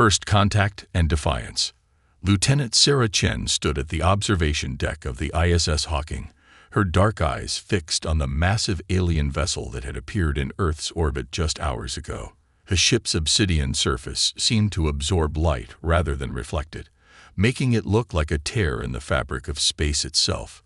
First contact and defiance. Lieutenant Sarah Chen stood at the observation deck of the ISS Hawking, her dark eyes fixed on the massive alien vessel that had appeared in Earth's orbit just hours ago. The ship's obsidian surface seemed to absorb light rather than reflect it, making it look like a tear in the fabric of space itself.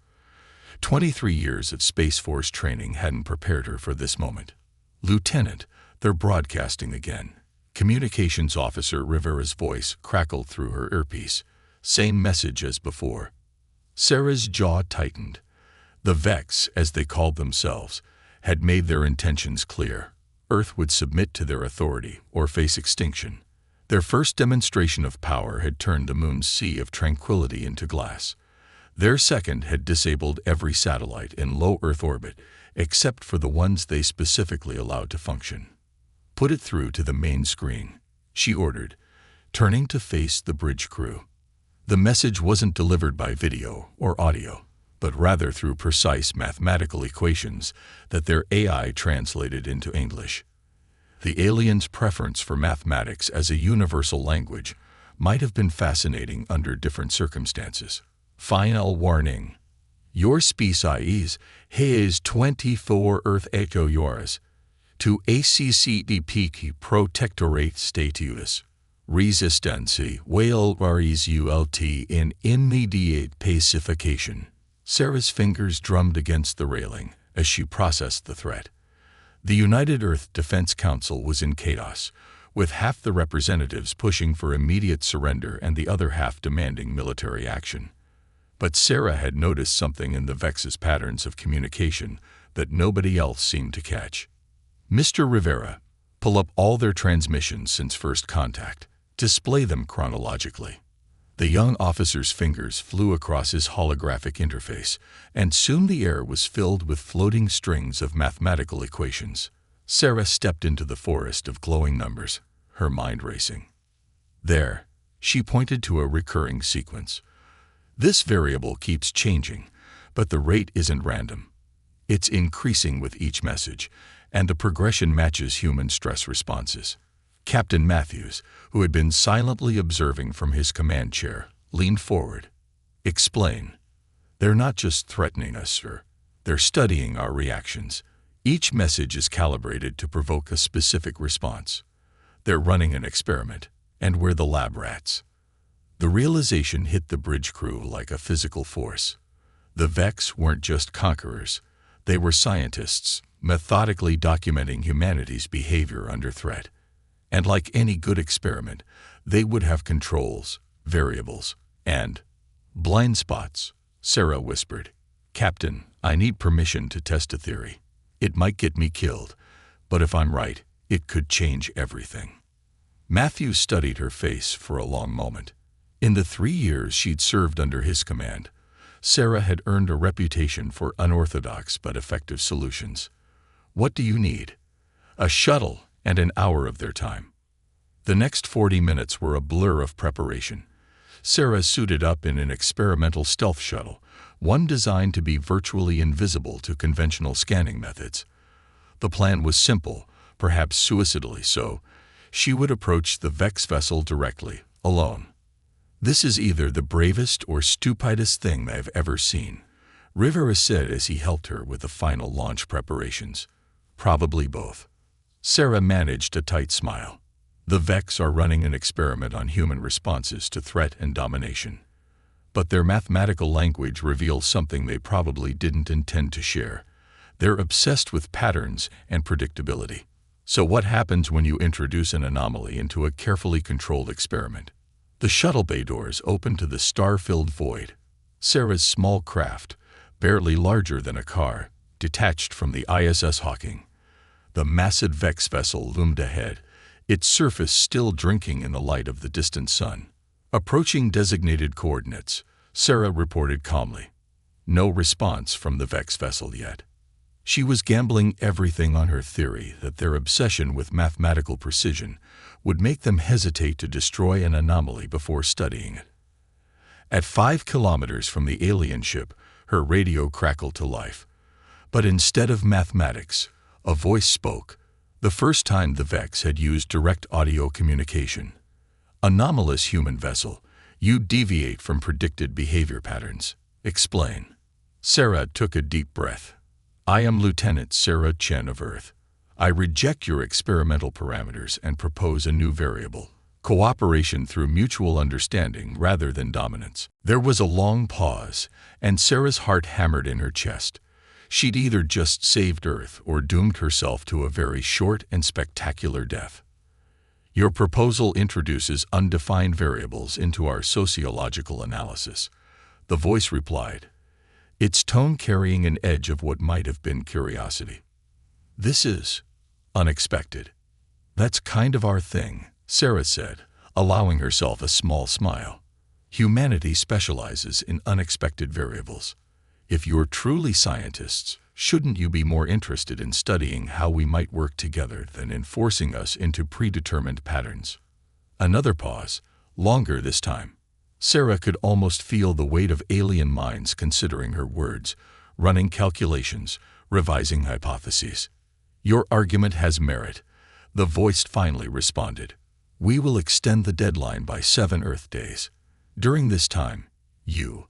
23 years of Space Force training hadn't prepared her for this moment. "Lieutenant, they're broadcasting again." Communications Officer Rivera's voice crackled through her earpiece. Same message as before. Sarah's jaw tightened. The Vex, as they called themselves, had made their intentions clear. Earth would submit to their authority or face extinction. Their first demonstration of power had turned the moon's sea of tranquility into glass. Their second had disabled every satellite in low Earth orbit, except for the ones they specifically allowed to function. "Put it through to the main screen," she ordered, turning to face the bridge crew. The message wasn't delivered by video or audio, but rather through precise mathematical equations that their AI translated into English. The aliens' preference for mathematics as a universal language might have been fascinating under different circumstances. Final warning. Your species has 24 Earth echo yours to ACCDP protectorate status. Resistance will result in immediate pacification. Sarah's fingers drummed against the railing as she processed the threat. The United Earth Defense Council was in chaos, with half the representatives pushing for immediate surrender and the other half demanding military action. But Sarah had noticed something in the Vex's patterns of communication that nobody else seemed to catch. "Mr. Rivera, pull up all their transmissions since first contact. Display them chronologically." The young officer's fingers flew across his holographic interface, and soon the air was filled with floating strings of mathematical equations. Sarah stepped into the forest of glowing numbers, her mind racing. "There," she pointed to a recurring sequence. "This variable keeps changing, but the rate isn't random. It's increasing with each message, and the progression matches human stress responses." Captain Matthews, who had been silently observing from his command chair, leaned forward. "Explain." "They're not just threatening us, sir. They're studying our reactions. Each message is calibrated to provoke a specific response. They're running an experiment, and we're the lab rats." The realization hit the bridge crew like a physical force. The Vex weren't just conquerors. They were scientists, methodically documenting humanity's behavior under threat. And like any good experiment, they would have controls, variables, and blind spots. Sarah whispered, "Captain, I need permission to test a theory. It might get me killed, but if I'm right, it could change everything." Matthews studied her face for a long moment. In the 3 years she'd served under his command, Sarah had earned a reputation for unorthodox but effective solutions. "What do you need?" "A shuttle and an hour of their time." The next 40 minutes were a blur of preparation. Sarah suited up in an experimental stealth shuttle, one designed to be virtually invisible to conventional scanning methods. The plan was simple, perhaps suicidally so. She would approach the Vex vessel directly, alone. "This is either the bravest or stupidest thing I've ever seen," Rivera said as he helped her with the final launch preparations. "Probably both." Sarah managed a tight smile. The Vex are running an experiment on human responses to threat and domination. But their mathematical language reveals something they probably didn't intend to share. They're obsessed with patterns and predictability. So what happens when you introduce an anomaly into a carefully controlled experiment? The shuttle bay doors opened to the star-filled void. Sarah's small craft, barely larger than a car, detached from the ISS Hawking. The massive Vex vessel loomed ahead, its surface still drinking in the light of the distant sun. Approaching designated coordinates, Sarah reported calmly. No response from the Vex vessel yet. She was gambling everything on her theory that their obsession with mathematical precision would make them hesitate to destroy an anomaly before studying it. At 5 kilometers from the alien ship, her radio crackled to life. But instead of mathematics, a voice spoke, the first time the Vex had used direct audio communication. Anomalous human vessel. You deviate from predicted behavior patterns. Explain. Sarah took a deep breath. I am Lieutenant Sarah Chen of Earth. I reject your experimental parameters and propose a new variable. Cooperation through mutual understanding rather than dominance. There was a long pause, and Sarah's heart hammered in her chest. She'd either just saved Earth or doomed herself to a very short and spectacular death. Your proposal introduces undefined variables into our sociological analysis. The voice replied, its tone carrying an edge of what might have been curiosity. This is unexpected. That's kind of our thing, Sarah said, allowing herself a small smile. Humanity specializes in unexpected variables. If you're truly scientists, shouldn't you be more interested in studying how we might work together than in forcing us into predetermined patterns? Another pause, longer this time. Sarah could almost feel the weight of alien minds considering her words, running calculations, revising hypotheses. Your argument has merit, the voice finally responded. We will extend the deadline by 7 Earth days. During this time, you,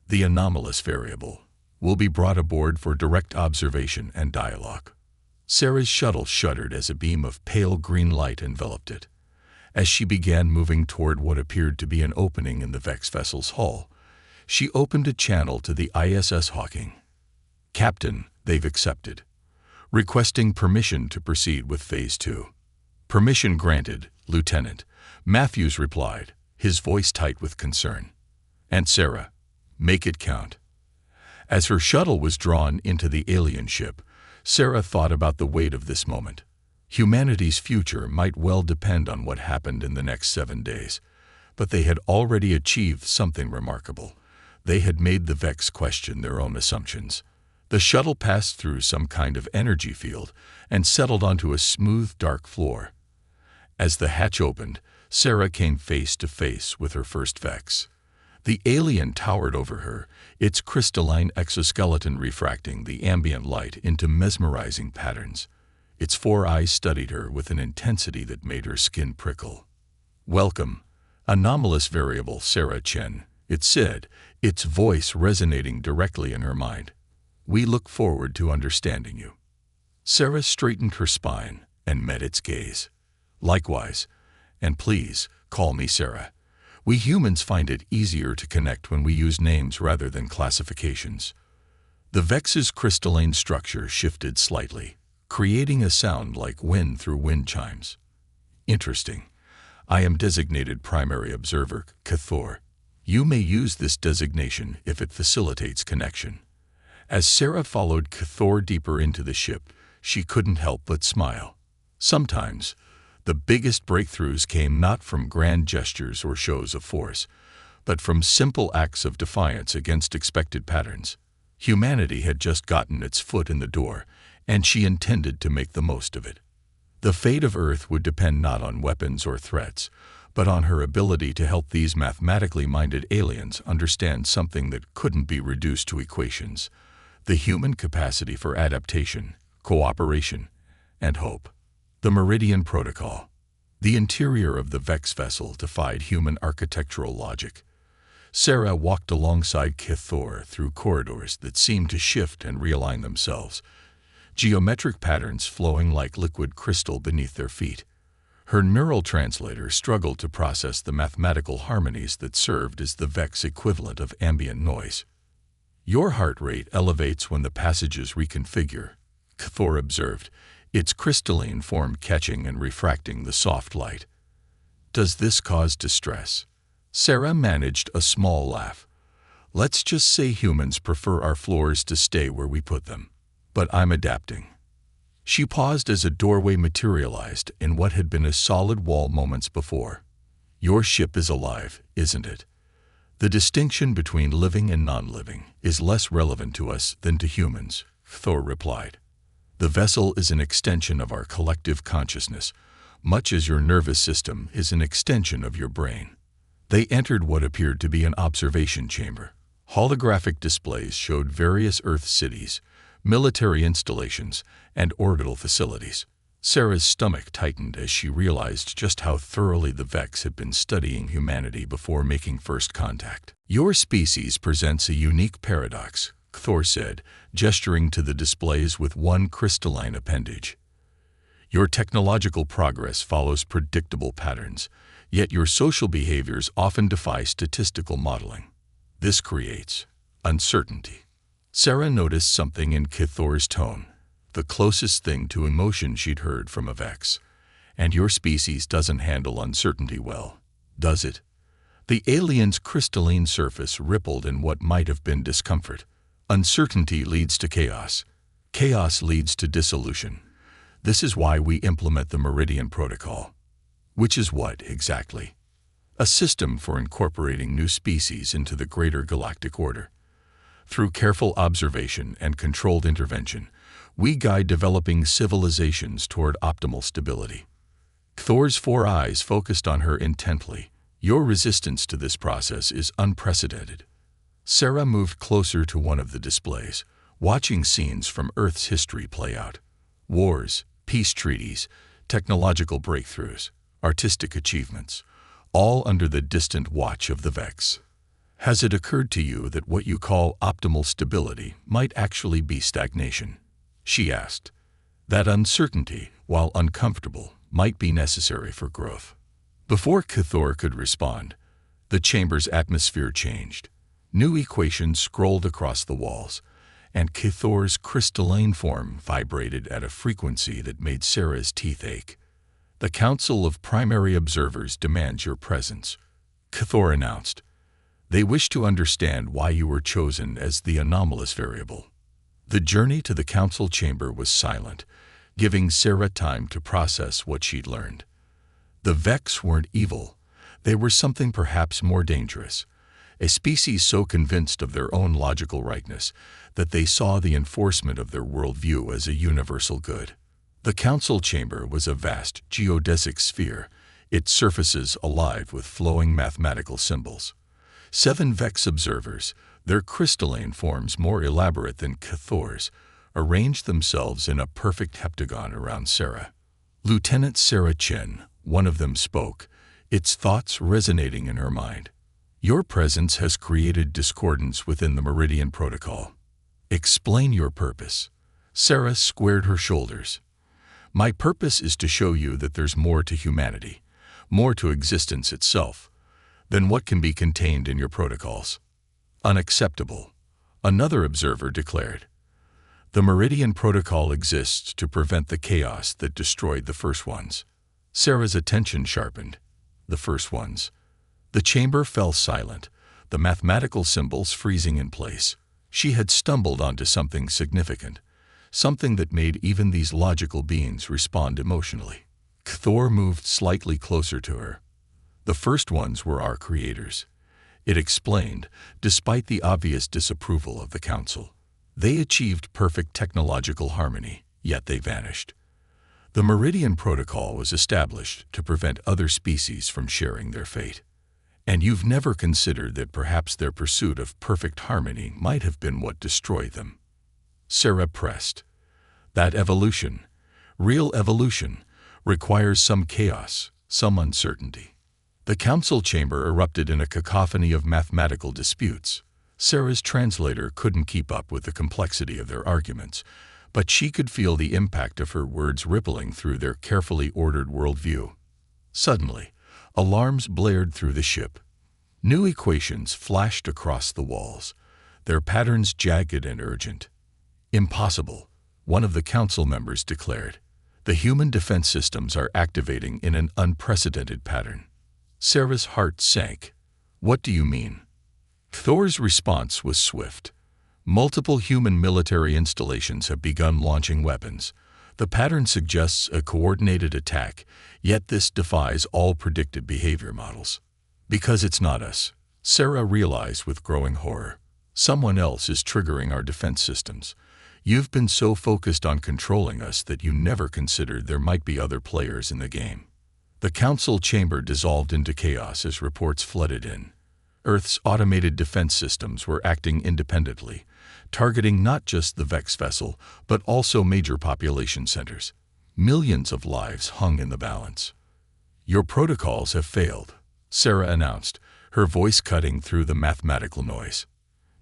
the anomalous variable, will be brought aboard for direct observation and dialogue. Sarah's shuttle shuddered as a beam of pale green light enveloped it. As she began moving toward what appeared to be an opening in the Vex vessel's hull, she opened a channel to the ISS Hawking. Captain, they've accepted. Requesting permission to proceed with Phase 2. Permission granted, Lieutenant, Matthews replied, his voice tight with concern. And Sarah, make it count. As her shuttle was drawn into the alien ship, Sarah thought about the weight of this moment. Humanity's future might well depend on what happened in the next 7 days, but they had already achieved something remarkable. They had made the Vex question their own assumptions. The shuttle passed through some kind of energy field and settled onto a smooth, dark floor. As the hatch opened, Sarah came face to face with her first Vex. The alien towered over her, its crystalline exoskeleton refracting the ambient light into mesmerizing patterns. Its 4 eyes studied her with an intensity that made her skin prickle. Welcome, anomalous variable Sarah Chen, it said, its voice resonating directly in her mind. We look forward to understanding you. Sarah straightened her spine and met its gaze. Likewise, and please, call me Sarah. We humans find it easier to connect when we use names rather than classifications. The Vex's crystalline structure shifted slightly, creating a sound like wind through wind chimes. Interesting. I am designated primary observer, Cathor. You may use this designation if it facilitates connection. As Sarah followed Cathor deeper into the ship, she couldn't help but smile. Sometimes, the biggest breakthroughs came not from grand gestures or shows of force, but from simple acts of defiance against expected patterns. Humanity had just gotten its foot in the door, and she intended to make the most of it. The fate of Earth would depend not on weapons or threats, but on her ability to help these mathematically minded aliens understand something that couldn't be reduced to equations: the human capacity for adaptation, cooperation, and hope. The Meridian Protocol. The interior of the Vex vessel defied human architectural logic. Sarah walked alongside Cathor through corridors that seemed to shift and realign themselves, geometric patterns flowing like liquid crystal beneath their feet. Her neural translator struggled to process the mathematical harmonies that served as the Vex equivalent of ambient noise. Your heart rate elevates when the passages reconfigure, Cathor observed, its crystalline form catching and refracting the soft light. Does this cause distress? Sarah managed a small laugh. Let's just say humans prefer our floors to stay where we put them. But I'm adapting. She paused as a doorway materialized in what had been a solid wall moments before. Your ship is alive, isn't it? The distinction between living and non-living is less relevant to us than to humans, Thor replied. The vessel is an extension of our collective consciousness, much as your nervous system is an extension of your brain. They entered what appeared to be an observation chamber. Holographic displays showed various Earth cities, military installations, and orbital facilities. Sarah's stomach tightened as she realized just how thoroughly the Vex had been studying humanity before making first contact. "Your species presents a unique paradox," Cthor said, gesturing to the displays with one crystalline appendage. "Your technological progress follows predictable patterns, yet your social behaviors often defy statistical modeling. This creates uncertainty." Sarah noticed something in Cthor's tone, the closest thing to emotion she'd heard from a Vex. "And your species doesn't handle uncertainty well, does it?" The alien's crystalline surface rippled in what might have been discomfort. "Uncertainty leads to chaos. Chaos leads to dissolution. This is why we implement the Meridian Protocol." "Which is what, exactly?" "A system for incorporating new species into the greater galactic order. Through careful observation and controlled intervention, we guide developing civilizations toward optimal stability." Cthor's 4 eyes focused on her intently. "Your resistance to this process is unprecedented." Sarah moved closer to one of the displays, watching scenes from Earth's history play out. Wars, peace treaties, technological breakthroughs, artistic achievements, all under the distant watch of the Vex. "Has it occurred to you that what you call optimal stability might actually be stagnation?" she asked. "That uncertainty, while uncomfortable, might be necessary for growth." Before Cthor could respond, the chamber's atmosphere changed. New equations scrolled across the walls, and Cthor's crystalline form vibrated at a frequency that made Sarah's teeth ache. "The Council of Primary Observers demands your presence," Cthor announced. "They wish to understand why you were chosen as the anomalous variable." The journey to the council chamber was silent, giving Sarah time to process what she'd learned. The Vex weren't evil. They were something perhaps more dangerous, a species so convinced of their own logical rightness that they saw the enforcement of their worldview as a universal good. The council chamber was a vast geodesic sphere, its surfaces alive with flowing mathematical symbols. 7 Vex observers, their crystalline forms more elaborate than Cthor's, arranged themselves in a perfect heptagon around Sarah. Lieutenant Sarah Chen, one of them, spoke, its thoughts resonating in her mind. "Your presence has created discordance within the Meridian Protocol. Explain your purpose." Sarah squared her shoulders. "My purpose is to show you that there's more to humanity, more to existence itself, than what can be contained in your protocols." "Unacceptable," another observer declared. "The Meridian Protocol exists to prevent the chaos that destroyed the first ones." Sarah's attention sharpened. The first ones. The chamber fell silent, the mathematical symbols freezing in place. She had stumbled onto something significant, something that made even these logical beings respond emotionally. Cthor moved slightly closer to her. "The first ones were our creators," it explained, despite the obvious disapproval of the council. "They achieved perfect technological harmony, yet they vanished. The Meridian Protocol was established to prevent other species from sharing their fate. And you've never considered that perhaps their pursuit of perfect harmony might have been what destroyed them." Sarah pressed. "That evolution, real evolution, requires some chaos, some uncertainty." The council chamber erupted in a cacophony of mathematical disputes. Sarah's translator couldn't keep up with the complexity of their arguments, but she could feel the impact of her words rippling through their carefully ordered worldview. Suddenly, alarms blared through the ship. New equations flashed across the walls, their patterns jagged and urgent. "Impossible," one of the council members declared. "The human defense systems are activating in an unprecedented pattern." Sarah's heart sank. "What do you mean?" Cthor's response was swift. "Multiple human military installations have begun launching weapons. The pattern suggests a coordinated attack, yet this defies all predicted behavior models." "Because it's not us," Sarah realized with growing horror. "Someone else is triggering our defense systems. You've been so focused on controlling us that you never considered there might be other players in the game." The council chamber dissolved into chaos as reports flooded in. Earth's automated defense systems were acting independently, targeting not just the Vex vessel, but also major population centers. Millions of lives hung in the balance. "Your protocols have failed," Sarah announced, her voice cutting through the mathematical noise.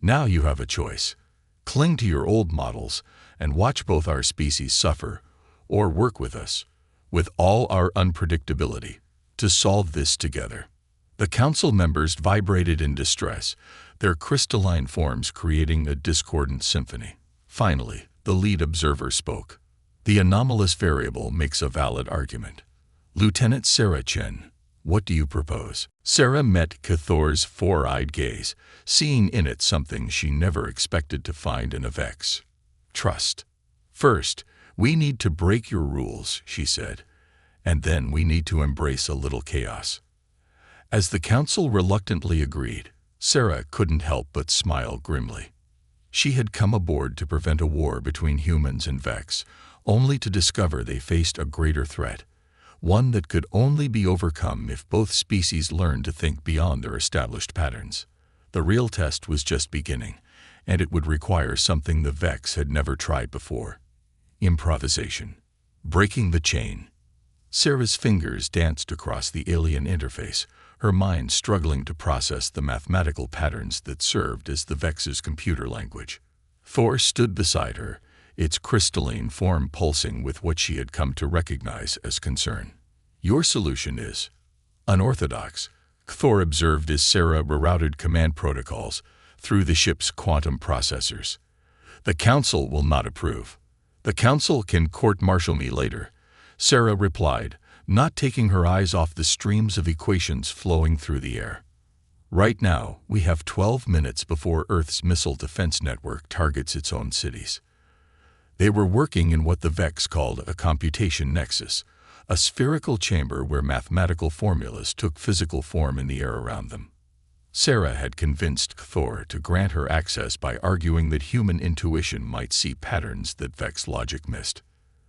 "Now you have a choice. Cling to your old models and watch both our species suffer, or work with us, with all our unpredictability, to solve this together." The council members vibrated in distress, their crystalline forms creating a discordant symphony. Finally, the lead observer spoke. "The anomalous variable makes a valid argument. Lieutenant Sarah Chen, what do you propose?" Sarah met Cathor's four-eyed gaze, seeing in it something she never expected to find in a Vex. "Trust. First, we need to break your rules," she said, "and then we need to embrace a little chaos." As the council reluctantly agreed, Sarah couldn't help but smile grimly. She had come aboard to prevent a war between humans and Vex, only to discover they faced a greater threat, one that could only be overcome if both species learned to think beyond their established patterns. The real test was just beginning, and it would require something the Vex had never tried before: improvisation. Breaking the chain. Sarah's fingers danced across the alien interface, her mind struggling to process the mathematical patterns that served as the Vex's computer language. Thor stood beside her, its crystalline form pulsing with what she had come to recognize as concern. "Your solution is unorthodox," Thor observed as Sarah rerouted command protocols through the ship's quantum processors. "The Council will not approve." "The Council can court-martial me later," Sarah replied, not taking her eyes off the streams of equations flowing through the air. "Right now, we have 12 minutes before Earth's missile defense network targets its own cities." They were working in what the Vex called a computation nexus, a spherical chamber where mathematical formulas took physical form in the air around them. Sarah had convinced Thor to grant her access by arguing that human intuition might see patterns that Vex logic missed.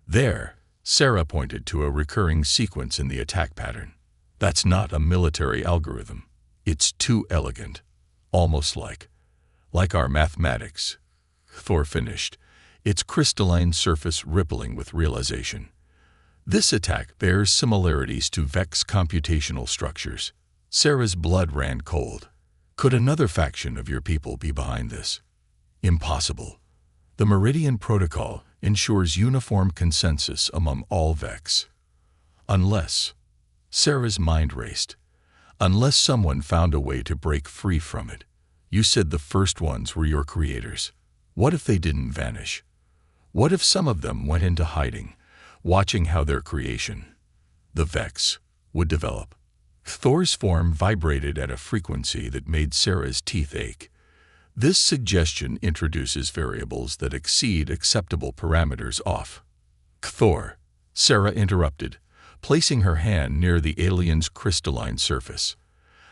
"There," Sarah pointed to a recurring sequence in the attack pattern. "That's not a military algorithm. It's too elegant. Almost like our mathematics," Thor finished, its crystalline surface rippling with realization. "This attack bears similarities to Vex computational structures." Sarah's blood ran cold. "Could another faction of your people be behind this?" "Impossible. The Meridian Protocol ensures uniform consensus among all Vex. Unless," Sarah's mind raced, "unless someone found a way to break free from it. You said the first ones were your creators. What if they didn't vanish? What if some of them went into hiding, watching how their creation, the Vex, would develop?" Thor's form vibrated at a frequency that made Sarah's teeth ache. "This suggestion introduces variables that exceed acceptable parameters off." "Thor," Sarah interrupted, placing her hand near the alien's crystalline surface.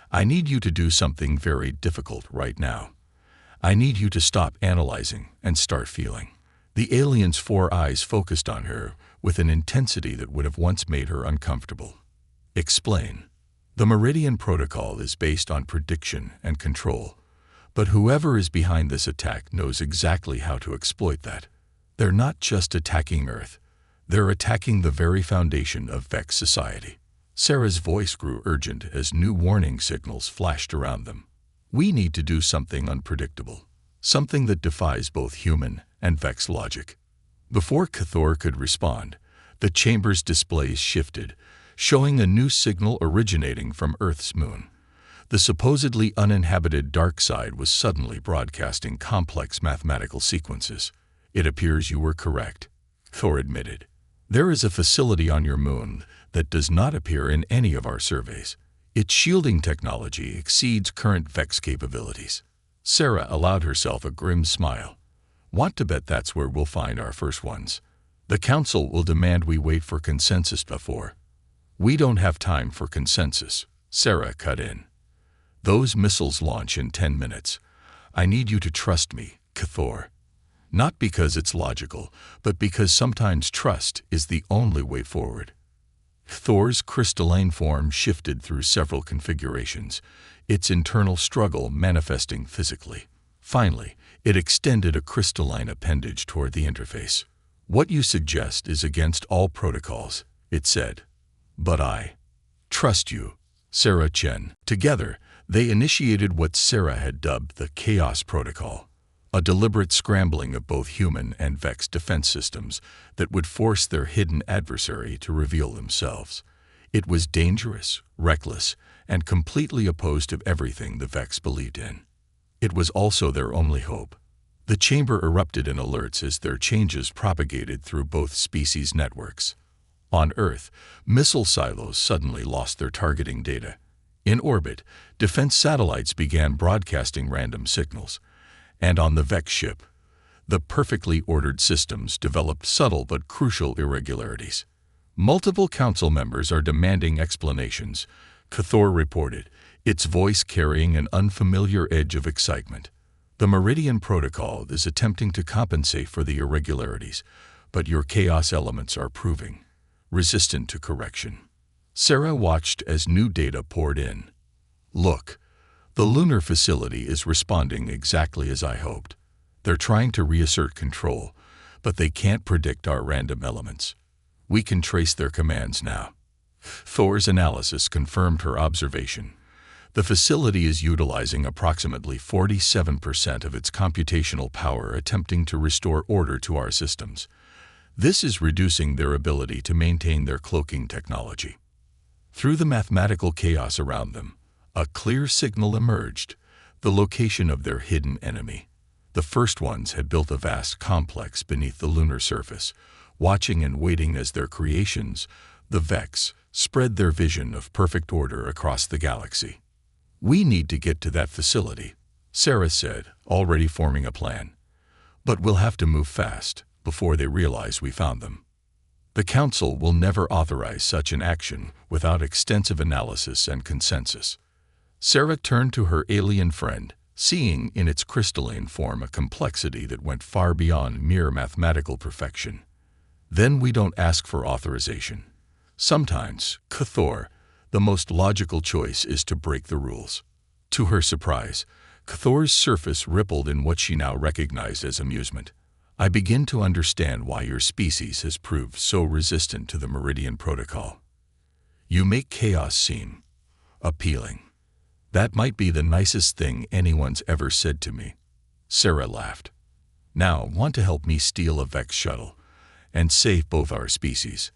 "I need you to do something very difficult right now. I need you to stop analyzing and start feeling." The alien's four eyes focused on her with an intensity that would have once made her uncomfortable. "Explain." "The Meridian Protocol is based on prediction and control. But whoever is behind this attack knows exactly how to exploit that. They're not just attacking Earth. They're attacking the very foundation of Vex society." Sarah's voice grew urgent as new warning signals flashed around them. "We need to do something unpredictable. Something that defies both human and Vex logic." Before Cathor could respond, the chamber's displays shifted, showing a new signal originating from Earth's moon. The supposedly uninhabited dark side was suddenly broadcasting complex mathematical sequences. "It appears you were correct," Thor admitted. "There is a facility on your moon that does not appear in any of our surveys. Its shielding technology exceeds current Vex capabilities." Sarah allowed herself a grim smile. "Want to bet that's where we'll find our first ones? The Council will demand we wait for consensus before." "We don't have time for consensus," Sarah cut in. "Those missiles launch in 10 minutes. I need you to trust me, Cathor. Not because it's logical, but because sometimes trust is the only way forward." Thor's crystalline form shifted through several configurations, its internal struggle manifesting physically. Finally, it extended a crystalline appendage toward the interface. "What you suggest is against all protocols," it said. "But I trust you, Sarah Chen." Together, they initiated what Sarah had dubbed the Chaos Protocol, a deliberate scrambling of both human and Vex defense systems that would force their hidden adversary to reveal themselves. It was dangerous, reckless, and completely opposed to everything the Vex believed in. It was also their only hope. The chamber erupted in alerts as their changes propagated through both species' networks. On Earth, missile silos suddenly lost their targeting data. In orbit, defense satellites began broadcasting random signals. And on the Vex ship, the perfectly ordered systems developed subtle but crucial irregularities. "Multiple council members are demanding explanations," Cathor reported, its voice carrying an unfamiliar edge of excitement. "The Meridian Protocol is attempting to compensate for the irregularities, but your chaos elements are proving resistant to correction." Sarah watched as new data poured in. "Look, the lunar facility is responding exactly as I hoped. They're trying to reassert control, but they can't predict our random elements. We can trace their commands now." Thor's analysis confirmed her observation. The facility is utilizing approximately 47% of its computational power attempting to restore order to our systems. This is reducing their ability to maintain their cloaking technology. Through the mathematical chaos around them, a clear signal emerged, the location of their hidden enemy. The first ones had built a vast complex beneath the lunar surface, watching and waiting as their creations, the Vex, spread their vision of perfect order across the galaxy. "We need to get to that facility," Sarah said, already forming a plan. "But we'll have to move fast, before they realize we found them. The Council will never authorize such an action without extensive analysis and consensus." Sarah turned to her alien friend, seeing in its crystalline form a complexity that went far beyond mere mathematical perfection. "Then we don't ask for authorization. Sometimes, Cathor, the most logical choice is to break the rules." To her surprise, Cathor's surface rippled in what she now recognized as amusement. "I begin to understand why your species has proved so resistant to the Meridian Protocol. You make chaos seem appealing. That might be the nicest thing anyone's ever said to me." Sarah laughed. "Now, want to help me steal a Vex shuttle and save both our species?"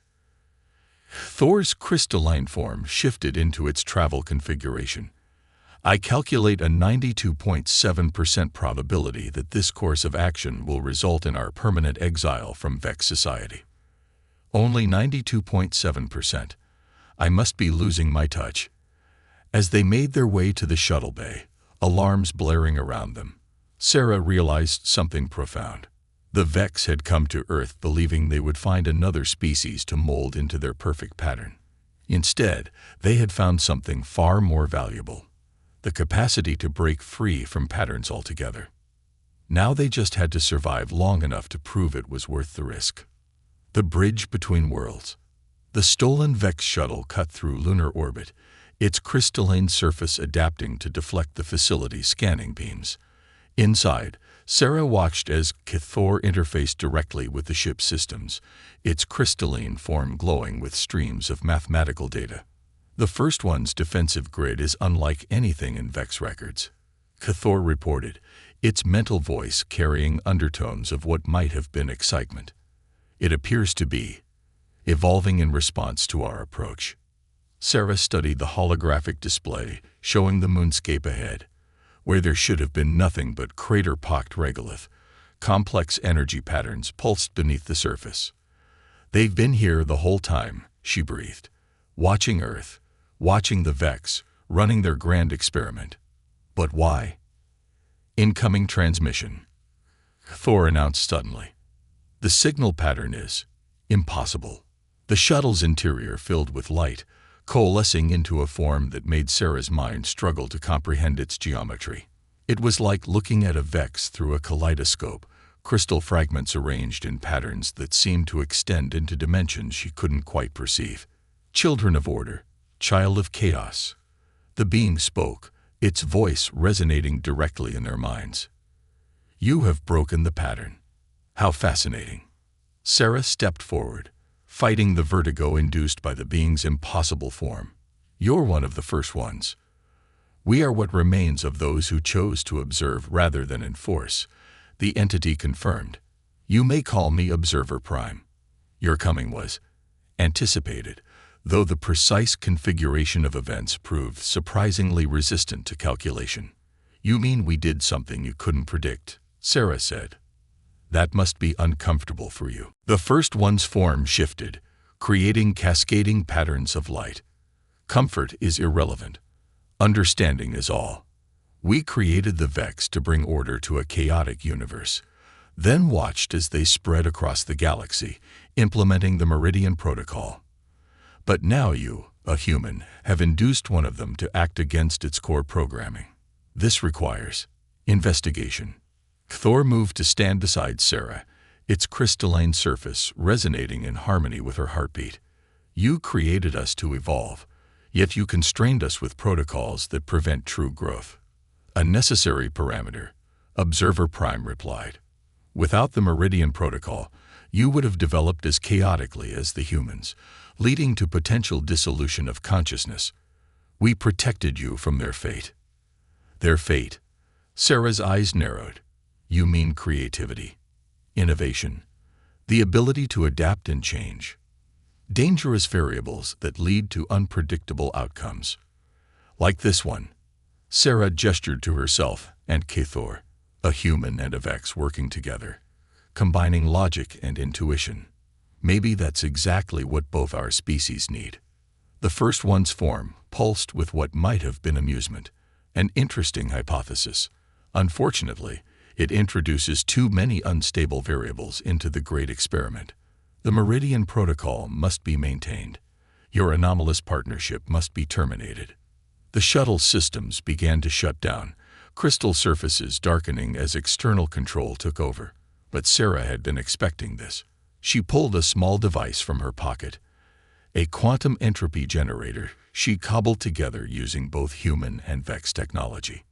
Thor's crystalline form shifted into its travel configuration. "I calculate a 92.7% probability that this course of action will result in our permanent exile from Vex society." "Only 92.7%. I must be losing my touch." As they made their way to the shuttle bay, alarms blaring around them, Sarah realized something profound. The Vex had come to Earth believing they would find another species to mold into their perfect pattern. Instead, they had found something far more valuable: the capacity to break free from patterns altogether. Now they just had to survive long enough to prove it was worth the risk. The bridge between worlds. The stolen Vex shuttle cut through lunar orbit, its crystalline surface adapting to deflect the facility's scanning beams. Inside, Sarah watched as Cathor interfaced directly with the ship's systems, its crystalline form glowing with streams of mathematical data. The first one's defensive grid is unlike anything in Vex records, Cathor reported, its mental voice carrying undertones of what might have been excitement. "It appears to be evolving in response to our approach." Sarah studied the holographic display, showing the moonscape ahead, where there should have been nothing but crater-pocked regolith. Complex energy patterns pulsed beneath the surface. "They've been here the whole time," she breathed, "watching Earth, watching the Vex, running their grand experiment. But why?" "Incoming transmission," Thor announced suddenly. "The signal pattern is impossible." The shuttle's interior filled with light, coalescing into a form that made Sarah's mind struggle to comprehend its geometry. It was like looking at a Vex through a kaleidoscope, crystal fragments arranged in patterns that seemed to extend into dimensions she couldn't quite perceive. "Children of order, child of chaos." The being spoke, its voice resonating directly in their minds. "You have broken the pattern. How fascinating." Sarah stepped forward, fighting the vertigo induced by the being's impossible form. You're one of the first ones. We are what remains of those who chose to observe rather than enforce, the entity confirmed. You may call me Observer Prime. Your coming was anticipated, though the precise configuration of events proved surprisingly resistant to calculation. You mean we did something you couldn't predict, Sarah said. That must be uncomfortable for you. The first one's form shifted, creating cascading patterns of light. Comfort is irrelevant. Understanding is all. We created the Vex to bring order to a chaotic universe, then watched as they spread across the galaxy, implementing the Meridian Protocol. But now you, a human, have induced one of them to act against its core programming. This requires investigation. Thor moved to stand beside Sarah, its crystalline surface resonating in harmony with her heartbeat. You created us to evolve, yet you constrained us with protocols that prevent true growth. A necessary parameter, Observer Prime replied. Without the Meridian Protocol, you would have developed as chaotically as the humans, leading to potential dissolution of consciousness. We protected you from their fate. Their fate? Sarah's eyes narrowed. You mean creativity, innovation, the ability to adapt and change. Dangerous variables that lead to unpredictable outcomes. Like this one. Sarah gestured to herself and Cathor, a human and a Vex working together, combining logic and intuition. Maybe that's exactly what both our species need. The first one's form pulsed with what might have been amusement, an interesting hypothesis. Unfortunately, it introduces too many unstable variables into the great experiment. The Meridian Protocol must be maintained. Your anomalous partnership must be terminated. The shuttle systems began to shut down, crystal surfaces darkening as external control took over. But Sarah had been expecting this. She pulled a small device from her pocket, a quantum entropy generator she cobbled together using both human and Vex technology.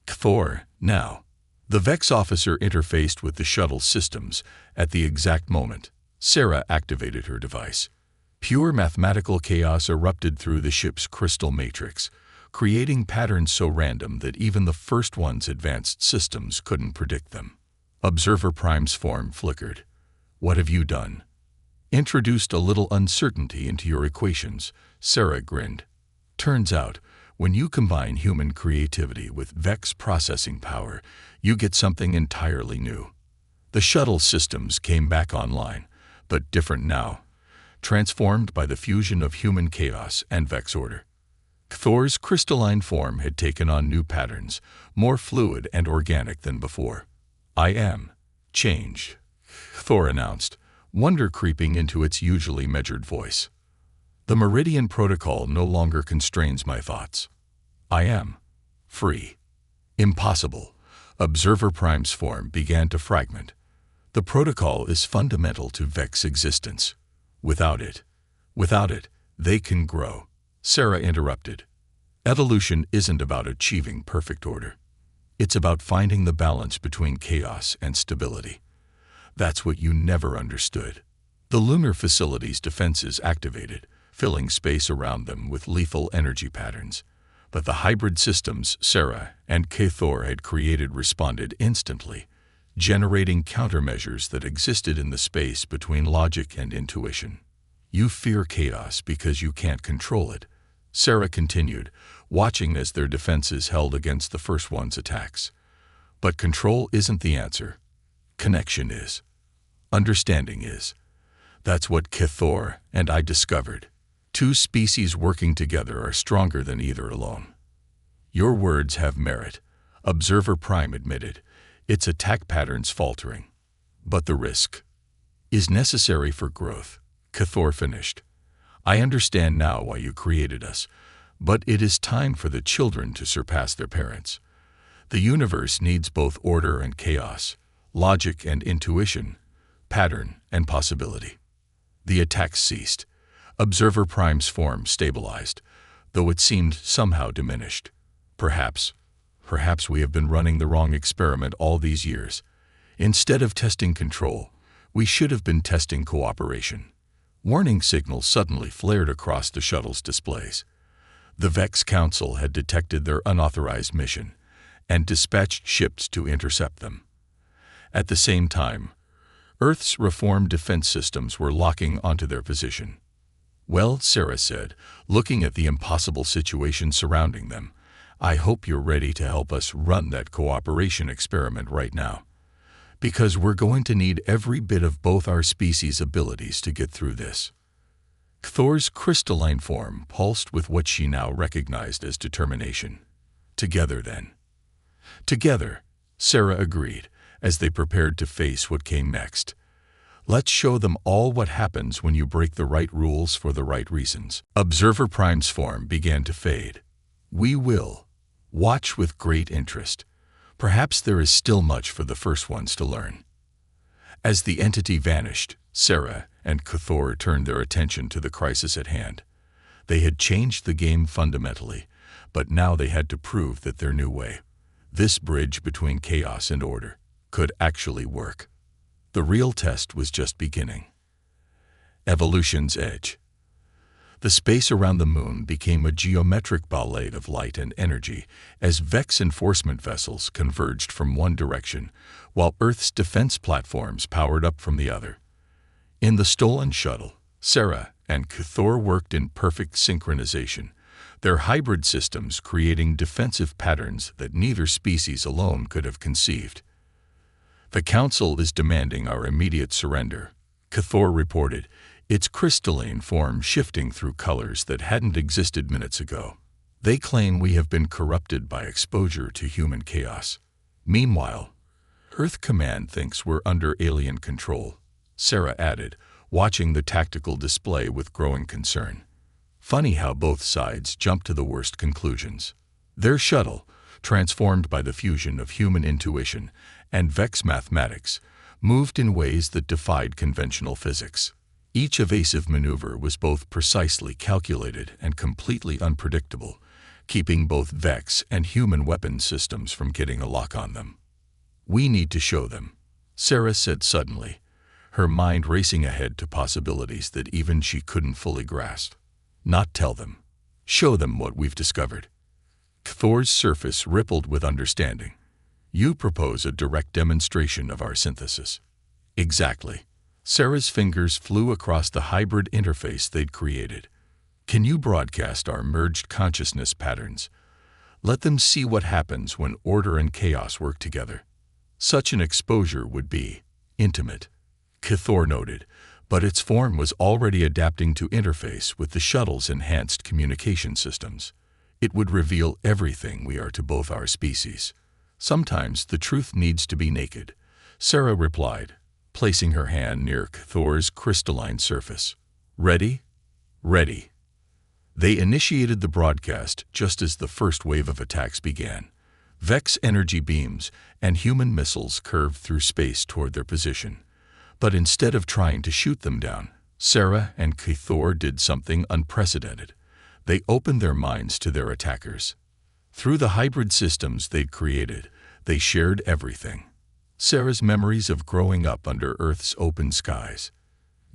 Thor, now. The Vex officer interfaced with the shuttle systems at the exact moment. Sarah activated her device. Pure mathematical chaos erupted through the ship's crystal matrix, creating patterns so random that even the first one's advanced systems couldn't predict them. Observer Prime's form flickered. What have you done? Introduced a little uncertainty into your equations, Sarah grinned. Turns out, when you combine human creativity with Vex processing power, you get something entirely new. The shuttle systems came back online, but different now, transformed by the fusion of human chaos and Vex order. Thor's crystalline form had taken on new patterns, more fluid and organic than before. I am changed, Thor announced, wonder creeping into its usually measured voice. The Meridian Protocol no longer constrains my thoughts. I am free. Impossible. Observer Prime's form began to fragment. The protocol is fundamental to Vex existence. Without it, they can grow. Sarah interrupted. Evolution isn't about achieving perfect order. It's about finding the balance between chaos and stability. That's what you never understood. The lunar facility's defenses activated, filling space around them with lethal energy patterns. But the hybrid systems Sarah and Cathor had created responded instantly, generating countermeasures that existed in the space between logic and intuition. You fear chaos because you can't control it, Sarah continued, watching as their defenses held against the first one's attacks. But control isn't the answer. Connection is. Understanding is. That's what Cathor and I discovered. Two species working together are stronger than either alone. Your words have merit, Observer Prime admitted, its attack patterns faltering. But the risk is necessary for growth, Cathor finished. I understand now why you created us, but it is time for the children to surpass their parents. The universe needs both order and chaos, logic and intuition, pattern and possibility. The attacks ceased. Observer Prime's form stabilized, though it seemed somehow diminished. Perhaps we have been running the wrong experiment all these years. Instead of testing control, We should have been testing cooperation. Warning signals suddenly flared across the shuttle's displays. The Vex Council had detected their unauthorized mission and dispatched ships to intercept them. At the same time, Earth's reformed defense systems were locking onto their position. "Well," Sarah said, looking at the impossible situation surrounding them, "I hope you're ready to help us run that cooperation experiment right now. Because we're going to need every bit of both our species' abilities to get through this." Thor's crystalline form pulsed with what she now recognized as determination. "Together, then." "Together," Sarah agreed, as they prepared to face what came next. "Let's show them all what happens when you break the right rules for the right reasons." Observer Prime's form began to fade. "We will watch with great interest. Perhaps there is still much for the first ones to learn." As the entity vanished, Sarah and Cathor turned their attention to the crisis at hand. They had changed the game fundamentally, but now they had to prove that their new way, this bridge between chaos and order, could actually work. The real test was just beginning. Evolution's edge. The space around the moon became a geometric ballet of light and energy as Vex enforcement vessels converged from one direction, while Earth's defense platforms powered up from the other. In the stolen shuttle, Sarah and Cathor worked in perfect synchronization, their hybrid systems creating defensive patterns that neither species alone could have conceived. "The Council is demanding our immediate surrender," Cathor reported, its crystalline form shifting through colors that hadn't existed minutes ago. "They claim we have been corrupted by exposure to human chaos. Meanwhile, Earth Command thinks we're under alien control," Sarah added, watching the tactical display with growing concern. Funny how both sides jumped to the worst conclusions. Their shuttle, transformed by the fusion of human intuition and Vex mathematics, moved in ways that defied conventional physics. Each evasive maneuver was both precisely calculated and completely unpredictable, keeping both Vex and human weapons systems from getting a lock on them. "We need to show them," Sarah said suddenly, her mind racing ahead to possibilities that even she couldn't fully grasp. "Not tell them. Show them what we've discovered." Thor's surface rippled with understanding. "You propose a direct demonstration of our synthesis." "Exactly." Sarah's fingers flew across the hybrid interface they'd created. "Can you broadcast our merged consciousness patterns? Let them see what happens when order and chaos work together." Such an exposure would be intimate, Cathor noted, but its form was already adapting to interface with the shuttle's enhanced communication systems. "It would reveal everything we are to both our species. Sometimes the truth needs to be naked," Sarah replied, placing her hand near Thor's crystalline surface. "Ready?" "Ready." They initiated the broadcast just as the first wave of attacks began. Vex energy beams and human missiles curved through space toward their position. But instead of trying to shoot them down, Sarah and Cathor did something unprecedented. They opened their minds to their attackers. Through the hybrid systems they'd created, they shared everything. Sarah's memories of growing up under Earth's open skies,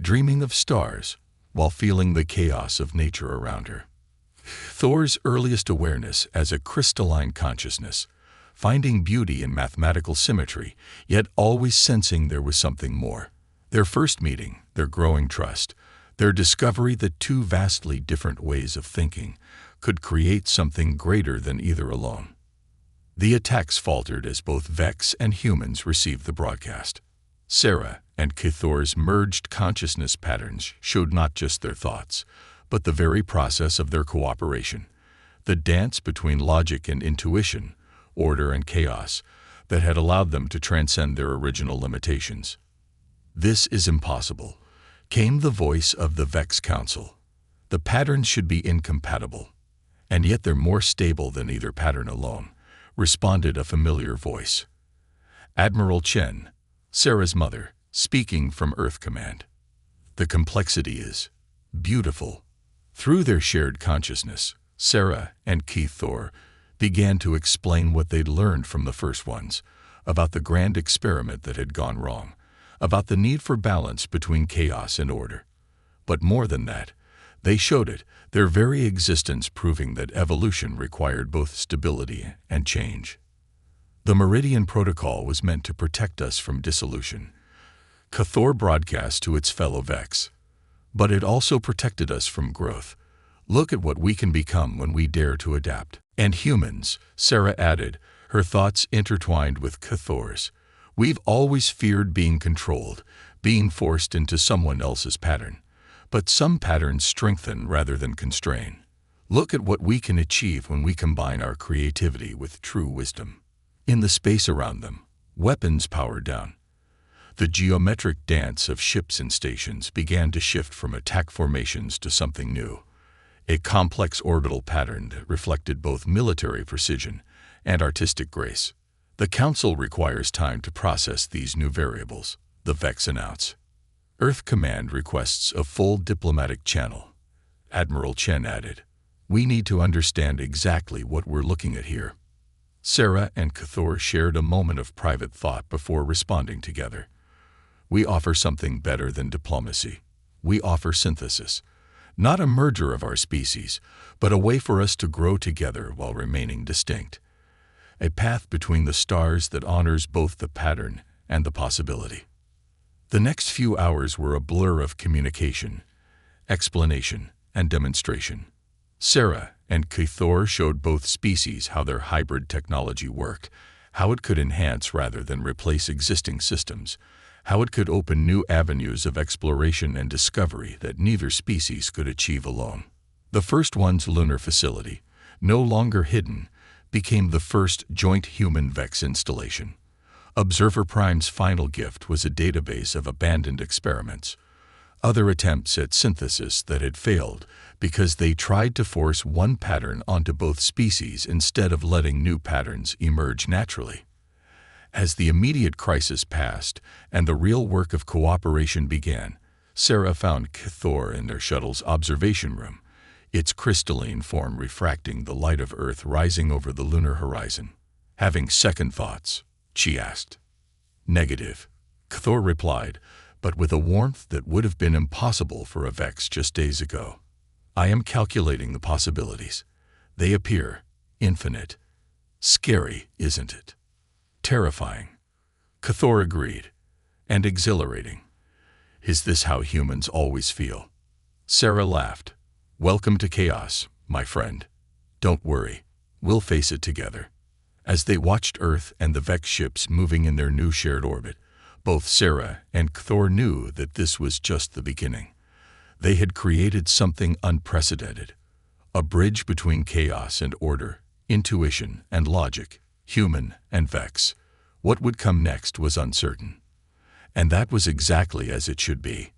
dreaming of stars while feeling the chaos of nature around her. Thor's earliest awareness as a crystalline consciousness, finding beauty in mathematical symmetry, yet always sensing there was something more. Their first meeting, their growing trust, their discovery that two vastly different ways of thinking could create something greater than either alone. The attacks faltered as both Vex and humans received the broadcast. Sarah and Cathor's merged consciousness patterns showed not just their thoughts, but the very process of their cooperation, the dance between logic and intuition, order and chaos, that had allowed them to transcend their original limitations. "This is impossible," came the voice of the Vex Council. "The patterns should be incompatible, and yet they're more stable than either pattern alone," responded a familiar voice. Admiral Chen, Sarah's mother, speaking from Earth Command. "The complexity is beautiful." Through their shared consciousness, Sarah and Cathor began to explain what they'd learned from the first ones, about the grand experiment that had gone wrong, about the need for balance between chaos and order. But more than that, they showed it, their very existence proving that evolution required both stability and change. The Meridian Protocol was meant to protect us from dissolution. Cathor broadcast to its fellow Vex. But it also protected us from growth. Look at what we can become when we dare to adapt. And humans, Sarah added, her thoughts intertwined with Cathor's. We've always feared being controlled, being forced into someone else's pattern. But some patterns strengthen rather than constrain. Look at what we can achieve when we combine our creativity with true wisdom. In the space around them, weapons powered down. The geometric dance of ships and stations began to shift from attack formations to something new, a complex orbital pattern that reflected both military precision and artistic grace. The Council requires time to process these new variables, the Vex announce. Earth Command requests a full diplomatic channel. Admiral Chen added, "We need to understand exactly what we're looking at here." Sarah and Cathor shared a moment of private thought before responding together. We offer something better than diplomacy. We offer synthesis. Not a merger of our species, but a way for us to grow together while remaining distinct. A path between the stars that honors both the pattern and the possibility. The next few hours were a blur of communication, explanation, and demonstration. Sarah and Cathor showed both species how their hybrid technology worked, how it could enhance rather than replace existing systems, how it could open new avenues of exploration and discovery that neither species could achieve alone. The first one's lunar facility, no longer hidden, became the first joint human-Vex installation. Observer Prime's final gift was a database of abandoned experiments, other attempts at synthesis that had failed because they tried to force one pattern onto both species instead of letting new patterns emerge naturally. As the immediate crisis passed and the real work of cooperation began, Sarah found Cathor in their shuttle's observation room, its crystalline form refracting the light of Earth rising over the lunar horizon. Having second thoughts, she asked. Negative, Cathor replied, but with a warmth that would have been impossible for a Vex just days ago. I am calculating the possibilities. They appear infinite. Scary, isn't it? Terrifying. Cathor agreed. And exhilarating. Is this how humans always feel? Sarah laughed. Welcome to chaos, my friend. Don't worry. We'll face it together. As they watched Earth and the Vex ships moving in their new shared orbit, both Sarah and Cathor knew that this was just the beginning. They had created something unprecedented. A bridge between chaos and order, intuition and logic, human and Vex. What would come next was uncertain. And that was exactly as it should be.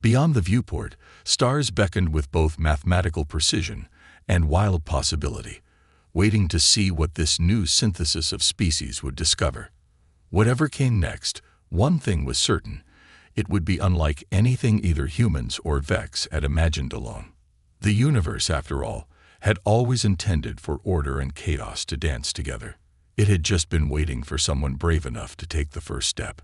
Beyond the viewport, stars beckoned with both mathematical precision and wild possibility, waiting to see what this new synthesis of species would discover. Whatever came next, one thing was certain: it would be unlike anything either humans or Vex had imagined alone. The universe, after all, had always intended for order and chaos to dance together. It had just been waiting for someone brave enough to take the first step.